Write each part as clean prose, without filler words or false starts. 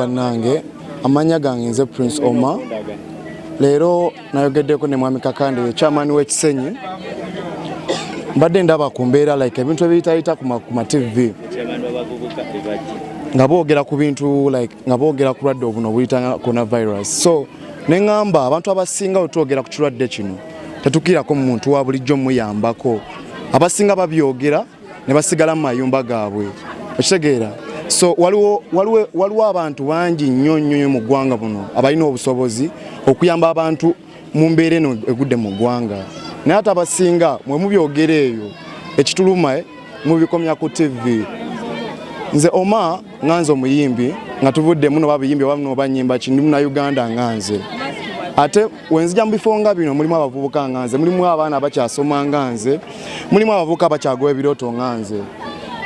Nange amanya gange nze Prince Omar lero nayogeddeko ne mwami Kakande chairman w'ekisenyi mbadde ndaba ku mbeera like ebintu ebiyitayita ku TV nga boogera ku bintu like nga boogera ku lwadde obuno obuyita coronavirus so neŋŋamba abantu abasinga otwogera ku kirwadde kino tetukirako mu muntu wa bulijjo muyambako abasinga babyogera ne basigala mu mayumba gaabwe okitegeera so waliwo abantu bangi nnyo mu ggwanga buno abalina obusobozi okuyamba abantu mu mbeera eno egudde mu ggwanga naye ate abasinga mwe mubyogera eyo ekituluma mubikomya ku TV. Nze Omar nganze omuyimbi nga tuvudde muno babiyimbi wamuno banyimba kindi muna Uganda nganze ate wenzija mbifonga bino mulimu abavubuka nganze mulimu abaana abakyasoma nganze mulimu abavubuka abakyagoba ebiroto nganze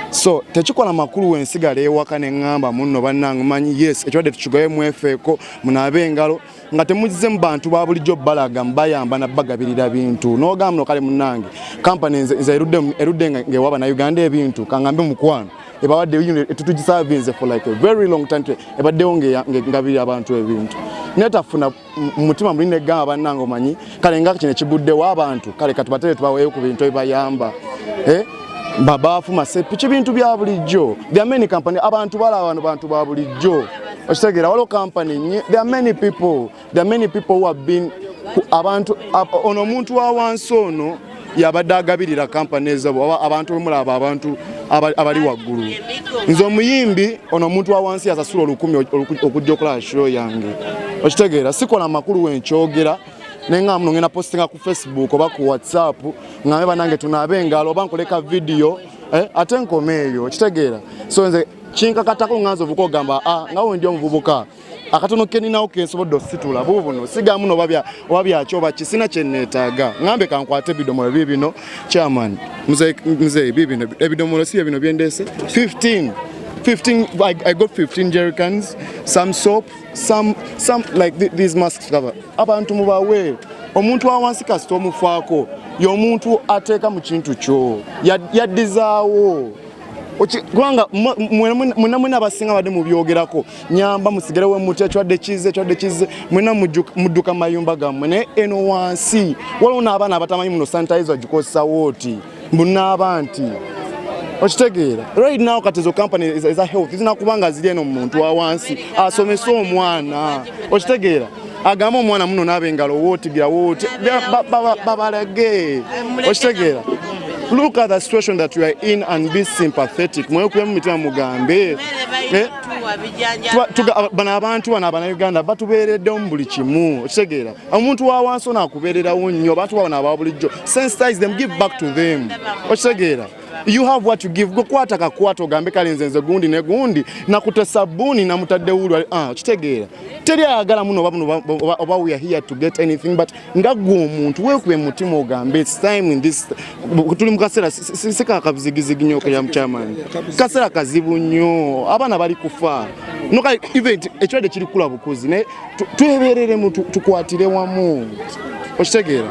so tekikola makulu wensigala ewaka neŋŋamba muno bannange manyi yes ekirwadde tukigoye mwefeeko munaabe engalo nga temuzize mu bantu ba bulijjo balaga mbayamba nabbagabirira bintu n'ogamba muno kale munnange kampani nze erudde ng'ewaba na Uganda ebintu kangambe mukwano ebawadde etutugiservinze for like a very long time ebaddewo ngabirira abantu ebintu netafuna mutima mulinde gamba bannange omanyi kale nga kino ekibuddewo abantu kale katubatere tubaweeyo ku bintu ebibayamba babafu masepi bintu bya bulijjo. There are many company abantu balaba abantu ba bulijjo okitegera waliwo company there are many people who have been abantu ono omuntu wa wansi ono yabadde agabirira company ezo abantu bemulaba abantu abali waggulu nze omuyimbi ono omuntu wa wansi yasasula 10,000 okujja okola show yange okitegeera sikola amakulu wenkyogera nenga muno ngena postinga ku Facebook oba ku WhatsApp ngambe banange tunaabe engalo oba nkoleka video ate nkomeeyo okitegeera so nze kinkakatako nganzo vuko gamba ngawe ndi omuvubuka akatono keninawo kensobodde ositula bubuno siga muno babya kyoba kisina kyenneetaaga ngambe kankwate bidomolo bibino chairman mzee bibino ebidomolo si bino byendese 15 I got 15 jerrycans, some soap, some like these masks cover. Abantu mubawe omuntu awansi kasito omufaako y'omuntu ateeka mu kintu kyo yaddizaawo kubanga mwena abasinga badde mubyogerako nyamba musigarewo muti ekirwadde kize mwena mudduka mayumba gammwe naye eno wansi waliwo n'abaana abatamanyi muno sanitizer gikozesa wooti mbunaaba nti okitegeera right now katizo company is a health izina kubanga zili eno muntu wa wansi asomesa omwana okitegeera agamba omwana muno n'abengalo wootigira wooti babalage okitegeera. Look at the situation that we are in and be sympathetic. Mwe kuya mumitima mugambe bana abantu bana Uganda batubeeredde mu buli kimu okitegeera omuntu wa wansi nakubeererawo nnyo abantu bana ababulijjo sensitize them, give back to them okitegeera. You have what you give. Go kwata kakwata ogambe kale nzenze gundi ne gundi nakute sabuni na mutadde wulu okitegeera teri agala muno oba we are here to get anything but ngagwo omuntu wekube mutima ogambe it's time in this tuli mukasera sika kabizigizigi nnyo kya mchairman kasera kazibu nnyo abana bali kufa noka event ekirwadde kiri kula bukuzi ne tweberere mu tukwatire wamu okitegeera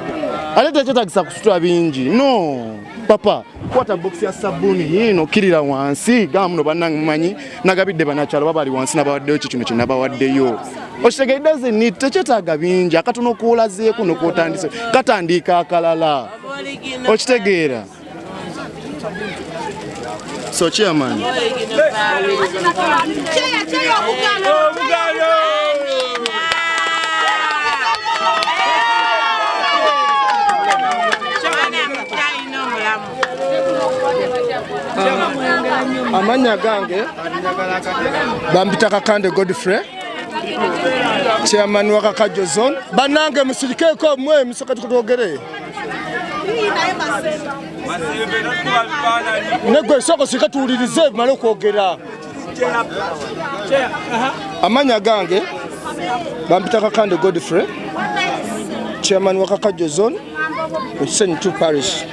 aleta kyetagisa kusitula bingi no papa kwata box ya sabuni yino kirira wansi gamba muno bannange mumanyi nagabidde banakyalo babali wansi nabawaddeyo kino kye nabawaddeyo okitegeedde ni tekyetaaga bingi akatono kuulazeeko nokotandise katandika akalala okitegeera. So chairman Amanya gange Bambita Kakande Godfrey Chairman wa Kakajo Zone banange musirikeko mwe musaka tukogere Negwe soko sikatulirize male kwogera Amanya gange Bambita Kakande Godfrey Chairman wa Kakajo Zone St. Parish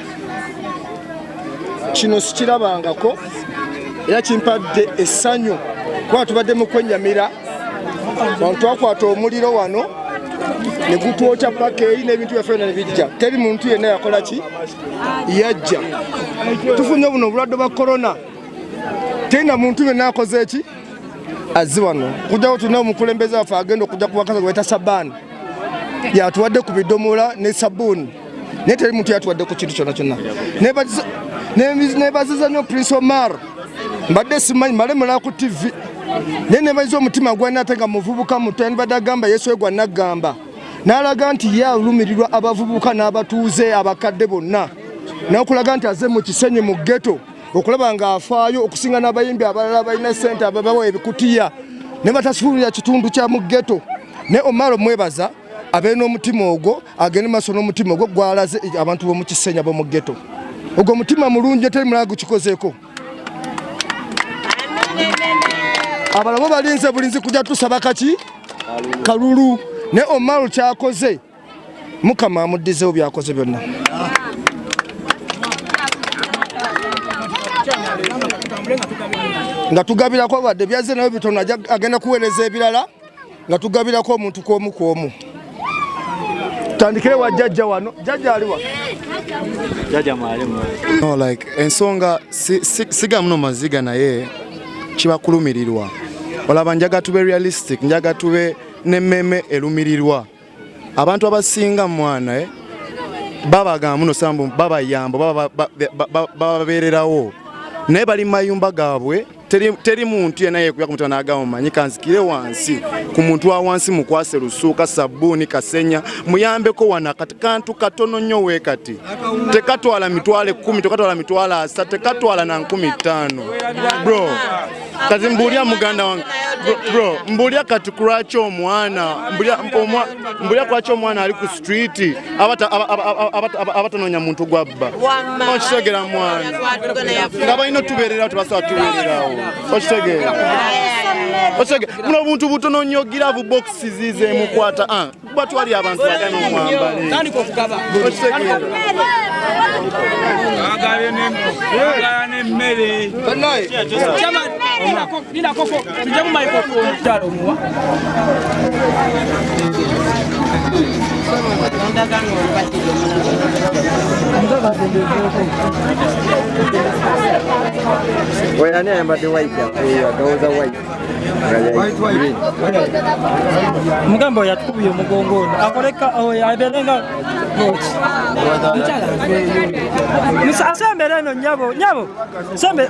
Kino sikirabangako era kimpadde essanyu kuba tubadde mu kwennyamira abantu twakwata omuliro wano ne gutwokya paka eri n'ebintu byaffe byonna ne bijja teri muntu yenna yakola ki yajja tufunye buno obulwadde bwa korona terina muntu yenna akoze eki azzi wano kujjawo tulina omukulembeze waffe agenda okujja ku bakazi gweta sabaani yatuwadde ku bidomola ne sabbuuni naye teri muntu yatuwadde ku kintu kyonna kyonna nebaziza nnyo Prince Omar mbadde simanyi malemera ku TV naye nebaziza omutima gwange ate nga muvubuka muto nibadde agamba Yesu we gwannagamba n'alaga nti ye alumirirwa abavubuka n'abatuuze abakadde bonna n'okulaga nti aze mu kisenyi mu ghetto okulaba ng'afaayo okusinga n'abayimbi abalala balina ssente ababawa ebikutiya ne batasifulira kitundu kya mu ghetto ne Omar omwebaza abeera n'omutima ogwo agende maaso n'omutima ogwo gwalaze abantu b'omu kisenyi ab'omu ghetto ogwo mutima mulungi teri mulala gukikozeeko abalabo balinze bulinzi kujja tusaba kaki kalulu ne Omar kyakoze Mukama amuddizeewo byakoze byonna nga tugabirako badde byaze nayo bitono agenda kuweereza ebirala nga tugabirako omuntu kwomu kwomu tandikire wa jjajja wano jjajja aliwa Jaja mwalimu. No, like ensonga siga muno maziga naye kibakulumirirwa olaba njaga tube realistic njaga tube nemmeme elumirirwa abantu abasinga mwana babaga muno sambu baba yambo bababererawo naye bali mayumba gaabwe teri muntu yena yekuya kumutana n'agamba manyi kanzikire wansi ku muntu wa wansi mukwase lusuuka sabbuuni kasenya muyambeko wana kati kantu katono nnyo weekati tekatwala mitwalo 10 tekatwala mitwalo 3 tekatwala na 15 bro kati mbulia muganda wange bro mbulia kati kuracho omwana mbulia kuracho omwana ali ku street abatononya muntu gwabba okitegera mwana nga balina tubeererawo tebasobola tubeererawo okitegera muno buntu butono nnyo giravu boxi zize mukwata kuba twali abantu bagana omwambale okitegera nemmere nina koko tujja mu microphone dalo muwa Wayani ayambadde white agawuza white. Mugambo yatukubiye omugongo ono akoleka abeerenga asembere eno nyabo sembe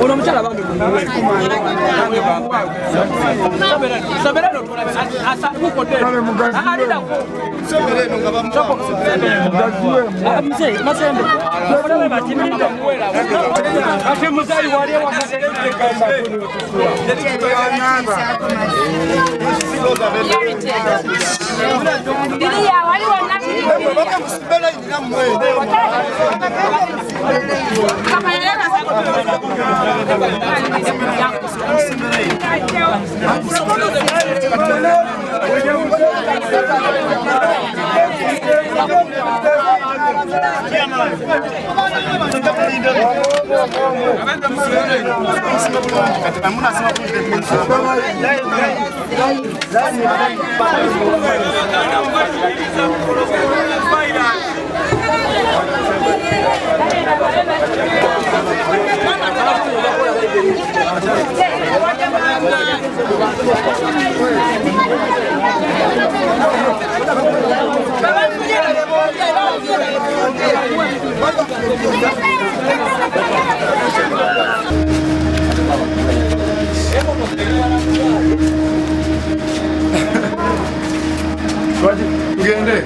uno mchala bambi sabera asa uko tena alida sabera ngaba mchoko mzee masembe kwa batimida ate mzai wale wakaselekte kamba ndiya wali wanati baka msibela ina mwe kama yana Baba Tugende.